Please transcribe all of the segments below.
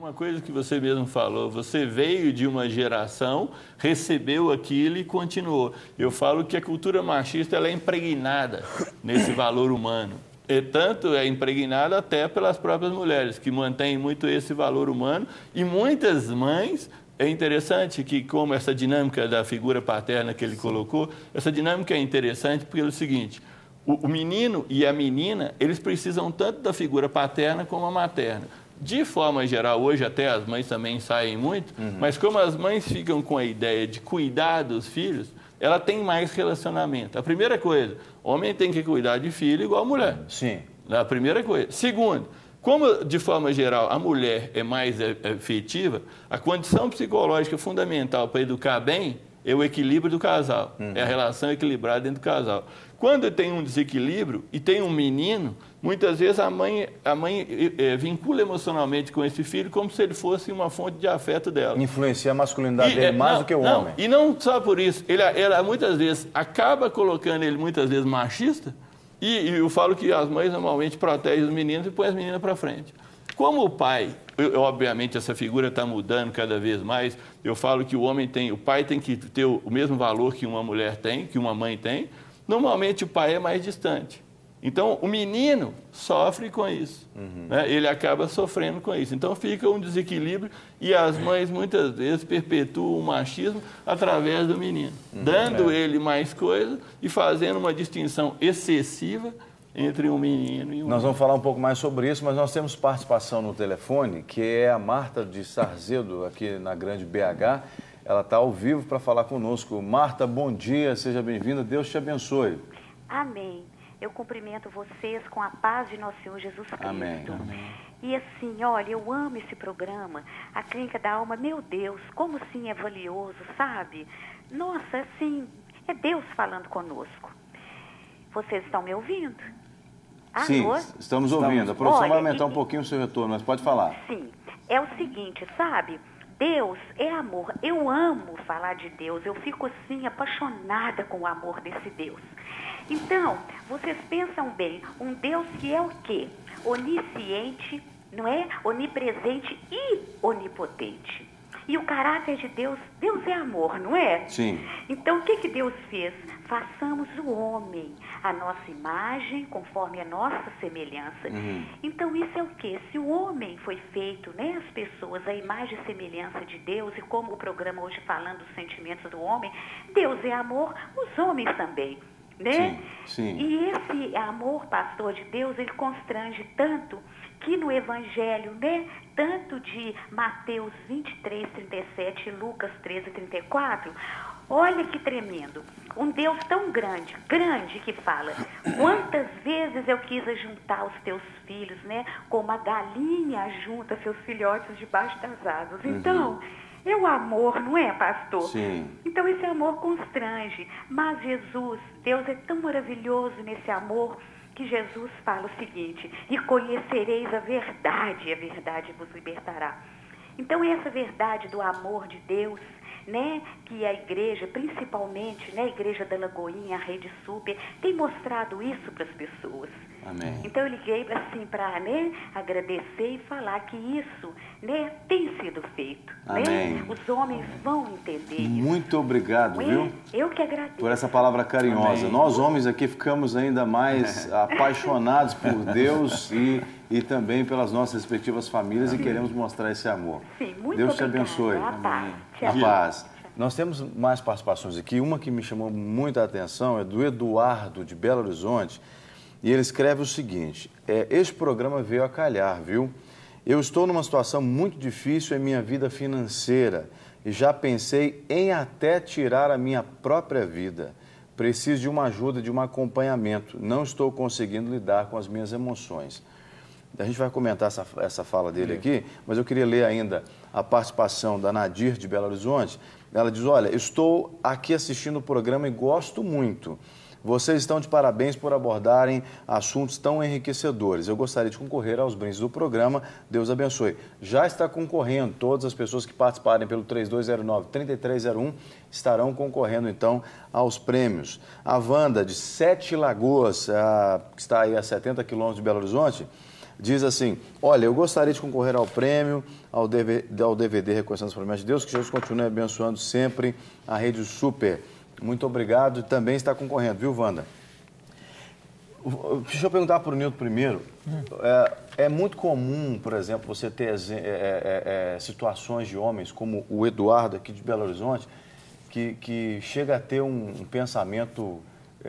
Uma coisa que você mesmo falou, você veio de uma geração, recebeu aquilo e continuou. Eu falo que a cultura machista ela é impregnada nesse valor humano. E tanto é impregnada até pelas próprias mulheres, que mantêm muito esse valor humano. E muitas mães, é interessante que, como essa dinâmica da figura paterna que ele colocou, essa dinâmica é interessante porque é o seguinte, o menino e a menina, eles precisam tanto da figura paterna como a materna. De forma geral, hoje até as mães também saem muito, mas como as mães ficam com a ideia de cuidar dos filhos, ela tem mais relacionamento. A primeira coisa, homem tem que cuidar de filho igual a mulher. Sim. A primeira coisa. Segundo, como de forma geral a mulher é mais efetiva, a condição psicológica fundamental para educar bem é o equilíbrio do casal, é a relação equilibrada dentro do casal. Quando tem um desequilíbrio e tem um menino, muitas vezes a mãe vincula emocionalmente com esse filho como se ele fosse uma fonte de afeto dela. Influencia a masculinidade dele mais do que o homem. E não só por isso, ela muitas vezes acaba colocando ele muitas vezes machista e eu falo que as mães normalmente protegem os meninos e põem as meninas para frente. Como o pai, obviamente essa figura está mudando cada vez mais, eu falo que o pai tem que ter o mesmo valor que uma mulher tem, que uma mãe tem. Normalmente o pai é mais distante. Então o menino sofre com isso, né? Ele acaba sofrendo com isso. Então fica um desequilíbrio e as mães muitas vezes perpetuam o machismo através do menino, dando ele mais coisa e fazendo uma distinção excessiva entre um menino e um Nós vamos falar um pouco mais sobre isso, mas nós temos participação no telefone, que é a Marta de Sarzedo, aqui na Grande BH. Ela está ao vivo para falar conosco. Marta, bom dia, seja bem-vinda, Deus te abençoe. Amém. Eu cumprimento vocês com a paz de nosso Senhor Jesus Cristo. Amém. E assim, olha, eu amo esse programa, a Clínica da Alma, meu Deus, como sim é valioso, sabe? Nossa, assim, é Deus falando conosco. Vocês estão me ouvindo? Sim, Alô? estamos ouvindo. A produção Olha, vai aumentar um pouquinho o seu retorno, mas pode falar. Sim, é o seguinte, sabe? Deus é amor. Eu amo falar de Deus. Eu fico assim apaixonada com o amor desse Deus. Então, vocês pensam bem, um Deus que é o quê? Onisciente, não é? Onipresente e onipotente. E o caráter de Deus, Deus é amor, não é? Sim. Então, o que Deus fez? Façamos o homem, a nossa imagem, conforme a nossa semelhança. Então, isso é o quê? Se o homem foi feito, né, as pessoas, a imagem e semelhança de Deus, e como o programa hoje falando dos sentimentos do homem, Deus é amor, os homens também, né? Sim. E esse amor, pastor, de Deus, ele constrange tanto que no Evangelho, né, tanto de Mateus 23, 37 e Lucas 13, 34, olha que tremendo. Um Deus tão grande, grande que fala, quantas vezes eu quis ajuntar os teus filhos, né, como a galinha ajunta seus filhotes debaixo das asas. Então, é o amor, não é, pastor? Sim. Então esse amor constrange, mas Jesus, Deus é tão maravilhoso nesse amor, que Jesus fala o seguinte, e conhecereis a verdade vos libertará. Então essa verdade do amor de Deus, né, que a igreja, principalmente, né, a igreja da Lagoinha, a Rede Super, tem mostrado isso para as pessoas. Amém. Então eu liguei assim para, né, agradecer e falar que isso, né, tem sido feito. Amém. Né? Os homens vão entender isso. Muito obrigado, viu? Eu que agradeço. Por essa palavra carinhosa. Amém. Nós homens aqui ficamos ainda mais apaixonados por Deus e também pelas nossas respectivas famílias e queremos mostrar esse amor. Sim, muito Deus te obrigada. abençoe. A paz. A paz. Nós temos mais participações aqui. Uma que me chamou muita atenção é do Eduardo, de Belo Horizonte. E ele escreve o seguinte, este programa veio a calhar, viu? Eu estou numa situação muito difícil em minha vida financeira e já pensei em até tirar a minha própria vida. Preciso de uma ajuda, de um acompanhamento. Não estou conseguindo lidar com as minhas emoções. A gente vai comentar essa fala dele aqui, mas eu queria ler ainda a participação da Nadir, de Belo Horizonte. Ela diz, olha, estou aqui assistindo o programa e gosto muito. Vocês estão de parabéns por abordarem assuntos tão enriquecedores. Eu gostaria de concorrer aos brindes do programa. Deus abençoe. Já está concorrendo. Todas as pessoas que participarem pelo 3209-3301 estarão concorrendo, então, aos prêmios. A Wanda, de Sete Lagoas, que está aí a 70 quilômetros de Belo Horizonte, Diz assim: olha, eu gostaria de concorrer ao prêmio, ao DVD Reconhecendo as Promessas de Deus, que Jesus continue abençoando sempre a Rede Super. Muito obrigado, e também está concorrendo, viu, Wanda? Deixa eu perguntar para o Nilton primeiro. É muito comum, por exemplo, você ter situações de homens como o Eduardo aqui de Belo Horizonte, que chega a ter um pensamento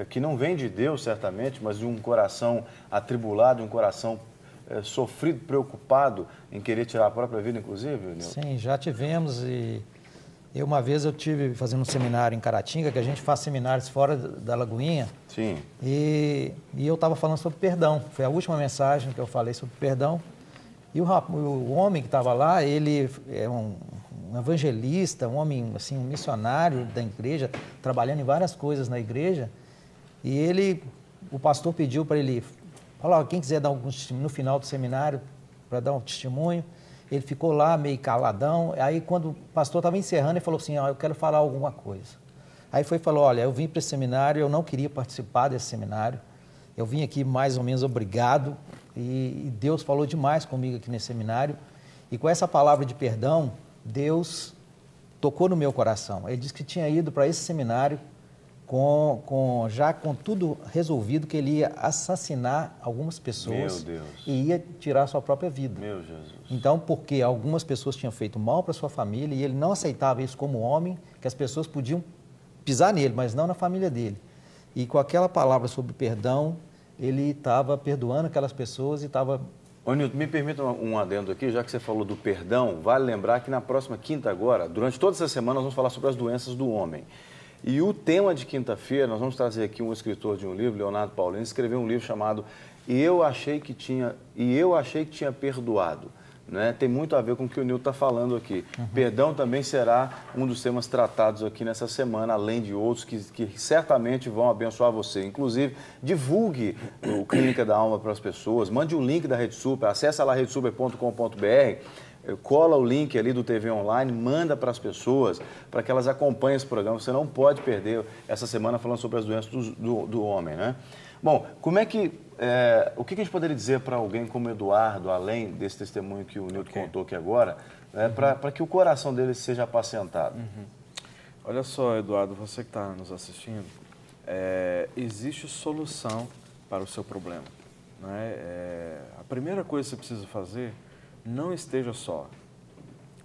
que não vem de Deus, certamente, mas de um coração atribulado, um coração sofrido, preocupado em querer tirar a própria vida, inclusive, Nilton? Sim, já tivemos. E uma vez eu tive fazendo um seminário em Caratinga, que a gente faz seminários fora da Lagoinha. Sim. E eu estava falando sobre perdão. Foi a última mensagem que eu falei sobre perdão. E o homem que estava lá, ele é um evangelista, um homem, assim, um missionário da igreja, trabalhando em várias coisas na igreja. E o pastor pediu para ele falar: quem quiser dar algum testemunho no final do seminário, para dar um testemunho. Ele ficou lá meio caladão. Aí quando o pastor estava encerrando, ele falou assim: eu quero falar alguma coisa. Aí falou: olha, eu vim para esse seminário, eu não queria participar desse seminário. Eu vim aqui mais ou menos obrigado. E Deus falou demais comigo aqui nesse seminário. E com essa palavra de perdão, Deus tocou no meu coração. Ele disse que tinha ido para esse seminário já com tudo resolvido, que ele ia assassinar algumas pessoas. Meu Deus. E ia tirar a sua própria vida. Meu Jesus. Então, porque algumas pessoas tinham feito mal para sua família e ele não aceitava isso como homem, que as pessoas podiam pisar nele, mas não na família dele. E com aquela palavra sobre perdão, ele estava perdoando aquelas pessoas e estava... Ô, Nilton, me permita um adendo aqui, já que você falou do perdão, vale lembrar que na próxima quinta agora, durante toda essa semana, nós vamos falar sobre as doenças do homem. E o tema de quinta-feira, nós vamos trazer aqui um escritor de um livro, Leonardo Paulino, escreveu um livro chamado E eu achei que tinha perdoado. Né? Tem muito a ver com o que o Nilton está falando aqui. Perdão também será um dos temas tratados aqui nessa semana, além de outros que certamente vão abençoar você. Inclusive, divulgue o Clínica da Alma para as pessoas, mande um link da Rede Super, acesse lá redesuper.com.br, cola o link ali do TV Online, manda para as pessoas, para que elas acompanhem esse programa. Você não pode perder essa semana falando sobre as doenças do homem, né? Bom, como é que... o que a gente poderia dizer para alguém como Eduardo, além desse testemunho que o Nilton contou aqui agora, para que o coração dele seja apacentado? Olha só, Eduardo, você que está nos assistindo, existe solução para o seu problema. Né? A primeira coisa que você precisa fazer, não esteja só.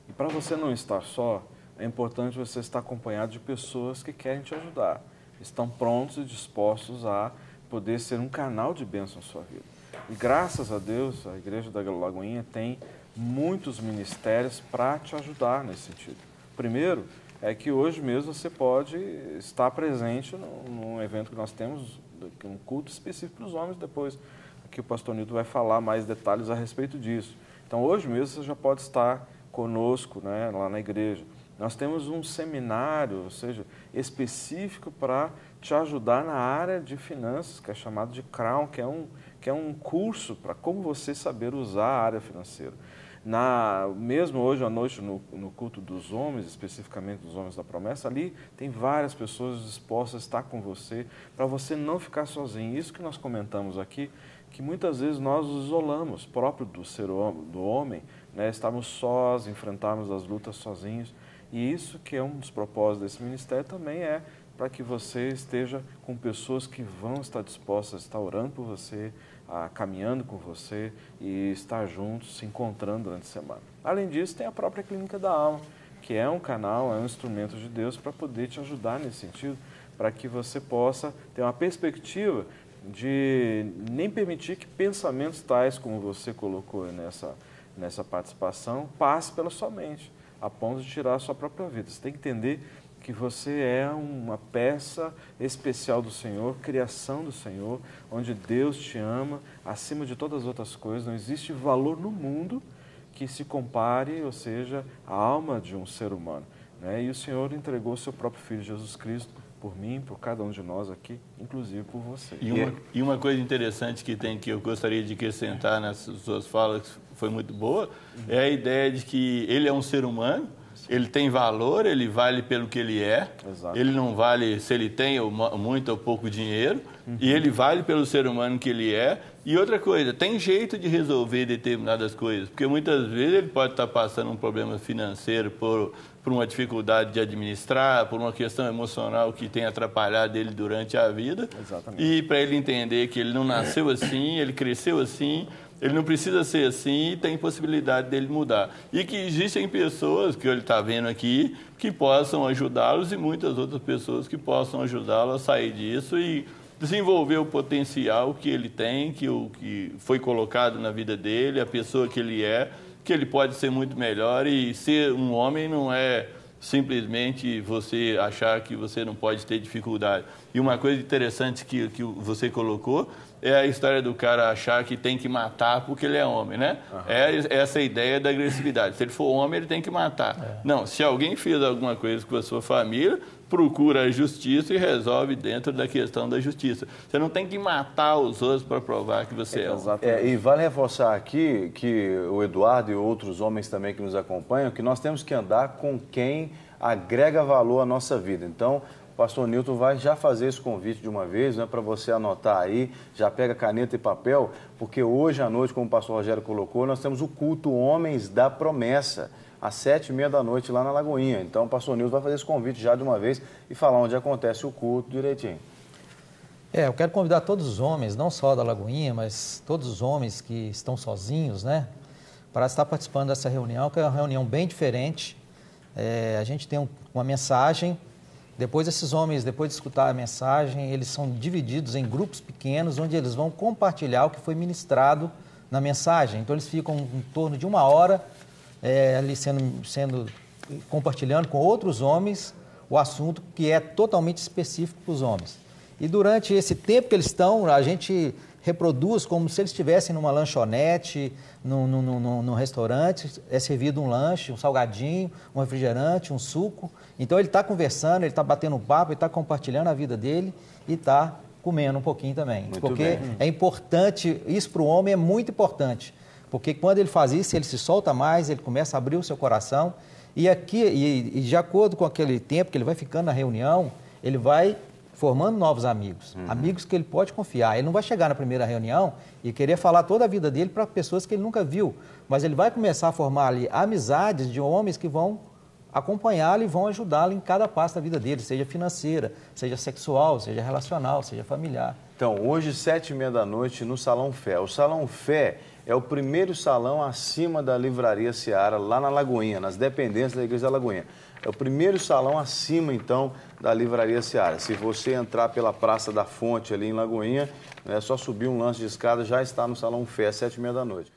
E para você não estar só, é importante você estar acompanhado de pessoas que querem te ajudar, estão prontos e dispostos a poder ser um canal de bênção na sua vida. E graças a Deus, a Igreja da Lagoinha tem muitos ministérios para te ajudar nesse sentido. Primeiro, é que hoje mesmo você pode estar presente num evento que nós temos, um culto específico para os homens. Depois aqui o pastor Nilton vai falar mais detalhes a respeito disso. Então hoje mesmo você já pode estar conosco, né, lá na igreja. Nós temos um seminário, ou seja, específico para te ajudar na área de finanças, que é chamado de Crown, que é um curso para como você saber usar a área financeira. Mesmo hoje à noite, no culto dos homens, especificamente dos homens da promessa, ali tem várias pessoas dispostas a estar com você, para você não ficar sozinho. Isso que nós comentamos aqui, que muitas vezes nós nos isolamos, próprio do homem, né? Estamos sós, enfrentarmos as lutas sozinhos. E isso que é um dos propósitos desse ministério também é para que você esteja com pessoas que vão estar dispostas a estar orando por você, caminhando com você e estar juntos, se encontrando durante a semana. Além disso, tem a própria Clínica da Alma, que é um canal, é um instrumento de Deus para poder te ajudar nesse sentido, para que você possa ter uma perspectiva de nem permitir que pensamentos tais como você colocou nessa participação passe pela sua mente, a ponto de tirar a sua própria vida. Você tem que entender que você é uma peça especial do Senhor, criação do Senhor, onde Deus te ama acima de todas as outras coisas. Não existe valor no mundo que se compare, ou seja, a alma de um ser humano. Né? E o Senhor entregou o seu próprio Filho, Jesus Cristo, por mim, por cada um de nós aqui, inclusive por você. E uma coisa interessante que eu gostaria de acrescentar nas suas falas, que foi muito boa, é a ideia de que ele é um ser humano, Ele tem valor, ele vale pelo que ele é. Exato. Ele não vale se ele tem muito ou pouco dinheiro. E ele vale pelo ser humano que ele é. E outra coisa, tem jeito de resolver determinadas coisas. Porque muitas vezes ele pode estar passando um problema financeiro por uma dificuldade de administrar, por uma questão emocional que tem atrapalhado ele durante a vida. Exatamente. E para ele entender que ele não nasceu assim, ele cresceu assim, ele não precisa ser assim e tem possibilidade dele mudar. E que existem pessoas, que ele está vendo aqui, que possam ajudá-los e muitas outras pessoas que possam ajudá-lo a sair disso e desenvolver o potencial que ele tem, que foi colocado na vida dele, a pessoa que ele pode ser muito melhor. E ser um homem não é simplesmente você achar que você não pode ter dificuldade. E uma coisa interessante que você colocou é a história do cara achar que tem que matar porque ele é homem, né? É essa ideia da agressividade. Se ele for homem, ele tem que matar. Não, se alguém fez alguma coisa com a sua família, procura a justiça e resolve dentro da questão da justiça. Você não tem que matar os outros para provar que você é homem. E vale reforçar aqui que o Eduardo e outros homens também que nos acompanham, que nós temos que andar com quem agrega valor à nossa vida. Então, o pastor Nilton vai já fazer esse convite de uma vez, né, para você anotar aí, já pega caneta e papel, porque hoje à noite, como o pastor Rogério colocou, nós temos o culto Homens da Promessa, às 7h30 da noite lá na Lagoinha. Então, o pastor Nilton vai fazer esse convite já de uma vez e falar onde acontece o culto direitinho. Eu quero convidar todos os homens, não só da Lagoinha, mas todos os homens que estão sozinhos, né, para estar participando dessa reunião, que é uma reunião bem diferente. A gente tem uma mensagem. Depois esses homens, depois de escutar a mensagem, eles são divididos em grupos pequenos, onde eles vão compartilhar o que foi ministrado na mensagem. Então eles ficam em torno de 1 hora ali compartilhando com outros homens o assunto que é totalmente específico para os homens. E durante esse tempo que eles estão, a gente reproduz como se eles estivessem numa lanchonete, num restaurante, é servido um lanche, um salgadinho, um refrigerante, um suco. Então ele está conversando, ele está batendo um papo, ele está compartilhando a vida dele e está comendo um pouquinho também. Porque é importante, isso para o homem é muito importante, porque quando ele faz isso, ele se solta mais, ele começa a abrir o seu coração e de acordo com aquele tempo que ele vai ficando na reunião, ele vai formando novos amigos, amigos que ele pode confiar. Ele não vai chegar na primeira reunião e querer falar toda a vida dele para pessoas que ele nunca viu, mas ele vai começar a formar ali amizades de homens que vão acompanhá-lo e vão ajudá-lo em cada passo da vida dele, seja financeira, seja sexual, seja relacional, seja familiar. Então, hoje, 7h30 da noite, no Salão Fé. O Salão Fé é o primeiro salão acima da Livraria Seara, lá na Lagoinha, nas dependências da Igreja da Lagoinha. É o primeiro salão acima, então, da Livraria Seara. Se você entrar pela Praça da Fonte, ali em Lagoinha, é só subir um lance de escada, já está no Salão Fé, 7h30 da noite.